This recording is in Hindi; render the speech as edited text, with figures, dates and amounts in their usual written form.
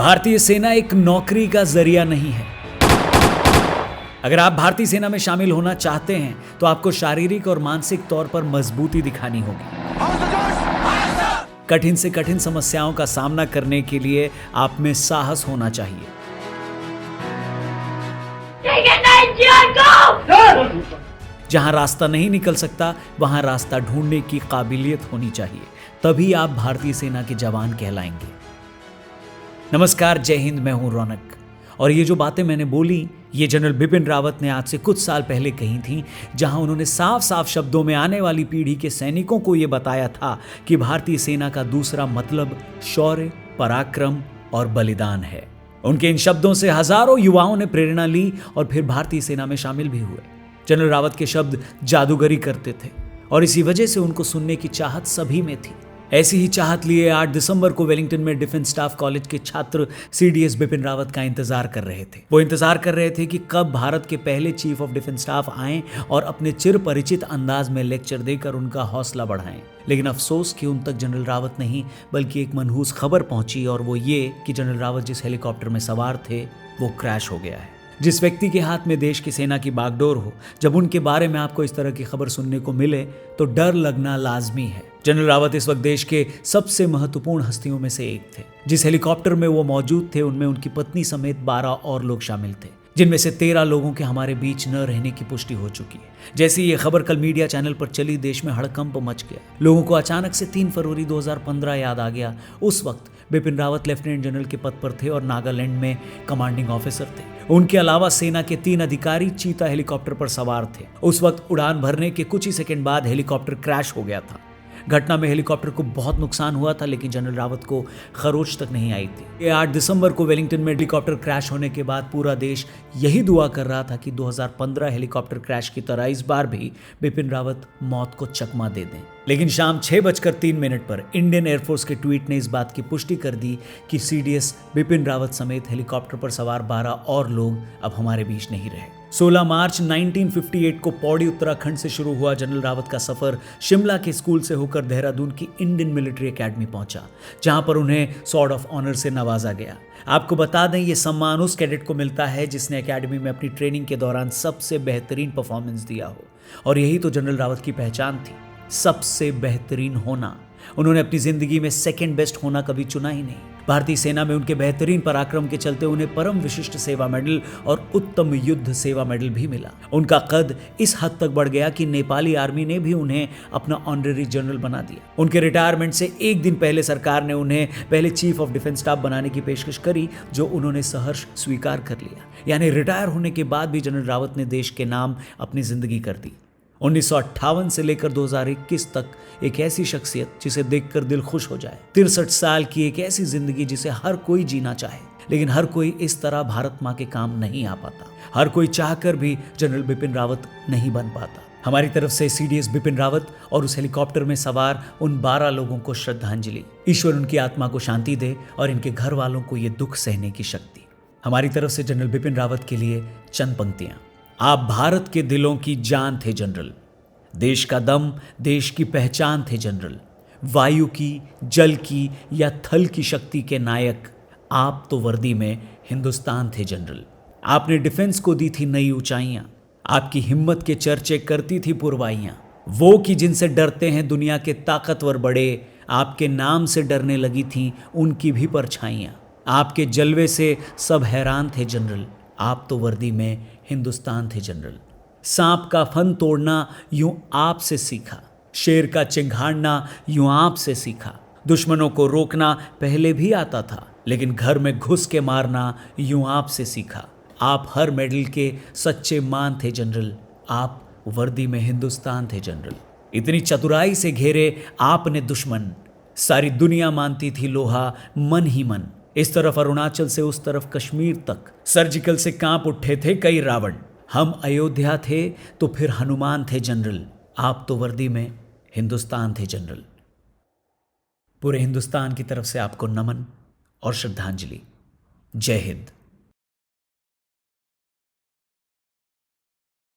भारतीय सेना एक नौकरी का जरिया नहीं है। अगर आप भारतीय सेना में शामिल होना चाहते हैं तो आपको शारीरिक और मानसिक तौर पर मजबूती दिखानी होगी। कठिन से कठिन समस्याओं का सामना करने के लिए आप में साहस होना चाहिए। जहां रास्ता नहीं निकल सकता वहां रास्ता ढूंढने की काबिलियत होनी चाहिए, तभी आप भारतीय सेना के जवान कहलाएंगे। नमस्कार, जय हिंद। मैं हूं रौनक और ये जो बातें मैंने बोली ये जनरल बिपिन रावत ने आज से कुछ साल पहले कही थी, जहां उन्होंने साफ साफ शब्दों में आने वाली पीढ़ी के सैनिकों को यह बताया था कि भारतीय सेना का दूसरा मतलब शौर्य, पराक्रम और बलिदान है। उनके इन शब्दों से हजारों युवाओं ने प्रेरणा ली और फिर भारतीय सेना में शामिल भी हुए। जनरल रावत के शब्द जादूगरी करते थे और इसी वजह से उनको सुनने की चाहत सभी में थी। ऐसी ही चाहत लिए 8 दिसंबर को वेलिंगटन में डिफेंस स्टाफ कॉलेज के छात्र सीडीएस बिपिन रावत का इंतजार कर रहे थे। वो इंतजार कर रहे थे कि कब भारत के पहले चीफ ऑफ डिफेंस स्टाफ आएं और अपने चिर परिचित अंदाज में लेक्चर देकर उनका हौसला बढ़ाएं। लेकिन अफसोस कि उन तक जनरल रावत नहीं बल्कि एक मनहूस खबर पहुंची, और वो ये कि जनरल रावत जिस हेलीकॉप्टर में सवार थे वो क्रैश हो गया है। जिस व्यक्ति के हाथ में देश की सेना की बागडोर हो, जब उनके बारे में आपको इस तरह की खबर सुनने को मिले तो डर लगना लाजमी है। जनरल रावत इस वक्त देश के सबसे महत्वपूर्ण हस्तियों में से एक थे। जिस हेलीकॉप्टर में वो मौजूद थे उनमें उनकी पत्नी समेत 12 और लोग शामिल थे, जिनमें से 13 लोगों के हमारे बीच न रहने की पुष्टि हो चुकी है। जैसे ये खबर कल मीडिया चैनल पर चली, देश में हड़कंप मच गया। लोगों को अचानक से 3 फरवरी 2015 याद आ गया। उस वक्त बिपिन रावत लेफ्टिनेंट जनरल के पद पर थे और नागालैंड में कमांडिंग ऑफिसर थे। उनके अलावा सेना के 3 अधिकारी चीता हेलीकॉप्टर पर सवार थे। उस वक्त उड़ान भरने के कुछ ही सेकंड बाद हेलीकॉप्टर क्रैश हो गया था। घटना में हेलीकॉप्टर को बहुत नुकसान हुआ था, लेकिन जनरल रावत को खरोच तक नहीं आई थी। 8 दिसंबर को वेलिंगटन में हेलीकॉप्टर क्रैश होने के बाद पूरा देश यही दुआ कर रहा था कि 2015 हेलीकॉप्टर क्रैश की तरह इस बार भी बिपिन रावत मौत को चकमा दे दें। लेकिन शाम 6:03 पर इंडियन एयरफोर्स के ट्वीट ने इस बात की पुष्टि कर दी कि सीडीएस बिपिन रावत समेत हेलीकॉप्टर पर सवार 12 और लोग अब हमारे बीच नहीं रहे। 16 मार्च 1958 को पौड़ी उत्तराखंड से शुरू हुआ जनरल रावत का सफर शिमला के स्कूल से होकर देहरादून की इंडियन मिलिट्री एकेडमी पहुंचा, जहां पर उन्हें सॉर्ड ऑफ ऑनर से नवाजा गया। आपको बता दें, ये सम्मान उस कैडेट को मिलता है जिसने एकेडमी में अपनी ट्रेनिंग के दौरान सबसे बेहतरीन परफॉर्मेंस दिया हो, और यही तो जनरल रावत की पहचान थी, सबसे बेहतरीन होना। उन्होंने अपनी जिंदगी में सेकंड बेस्ट होना कभी चुना ही नहीं। भारतीय सेना में उनके बेहतरीन पराक्रम के चलते उन्हें परम विशिष्ट सेवा मेडल और उत्तम युद्ध सेवा मेडल भी मिला। उनका कद इस हद तक बढ़ गया कि नेपाली आर्मी ने भी उन्हें अपना ऑनरेरी जनरल बना दिया। उनके रिटायरमेंट से एक दिन पहले सरकार ने उन्हें पहले चीफ ऑफ डिफेंस स्टाफ बनाने की पेशकश करी, जो उन्होंने सहर्ष स्वीकार कर लिया। यानी रिटायर होने के बाद भी जनरल रावत ने देश के नाम अपनी जिंदगी कर दी। 1958 से लेकर 2021 तक एक ऐसी शख्सियत जिसे देखकर दिल खुश हो जाए। 63 साल की एक ऐसी जिंदगी जिसे हर कोई जीना चाहे, लेकिन हर कोई इस तरह भारत माँ के काम नहीं आ पाता। हर कोई चाहकर भी जनरल बिपिन रावत नहीं बन पाता। हमारी तरफ से सीडीएस बिपिन रावत और उस हेलीकॉप्टर में सवार उन 12 लोगों को श्रद्धांजलि। ईश्वर उनकी आत्मा को शांति दे और इनके घर वालों को ये दुख सहने की शक्ति। हमारी तरफ से जनरल बिपिन रावत के लिए चंद पंक्तियां। आप भारत के दिलों की जान थे जनरल, देश का दम, देश की पहचान थे जनरल, वायु की, जल की या थल की शक्ति के नायक। आप तो वर्दी में हिंदुस्तान थे जनरल। आपने डिफेंस को दी थी नई ऊंचाइयां, आपकी हिम्मत के चर्चे करती थी पुरवाइयां। वो कि जिनसे डरते हैं दुनिया के ताकतवर बड़े, आपके नाम से डरने लगी थी उनकी भी परछाइयां। आपके जलवे से सब हैरान थे जनरल, आप तो वर्दी में हिंदुस्तान थे जनरल। सांप का फन तोड़ना यूं आपसे सीखा, शेर का चिंघाड़ना यूं आपसे सीखा। दुश्मनों को रोकना पहले भी आता था, लेकिन घर में घुस के मारना यूं आपसे सीखा। आप हर मेडल के सच्चे मान थे जनरल, आप वर्दी में हिंदुस्तान थे जनरल। इतनी चतुराई से घेरे आपने दुश्मन, सारी दुनिया मानती थी लोहा मन ही मन। इस तरफ अरुणाचल से उस तरफ कश्मीर तक सर्जिकल से कांप उठे थे कई रावण। हम अयोध्या थे तो फिर हनुमान थे जनरल, आप तो वर्दी में हिंदुस्तान थे जनरल। पूरे हिंदुस्तान की तरफ से आपको नमन और श्रद्धांजलि। जय हिंद।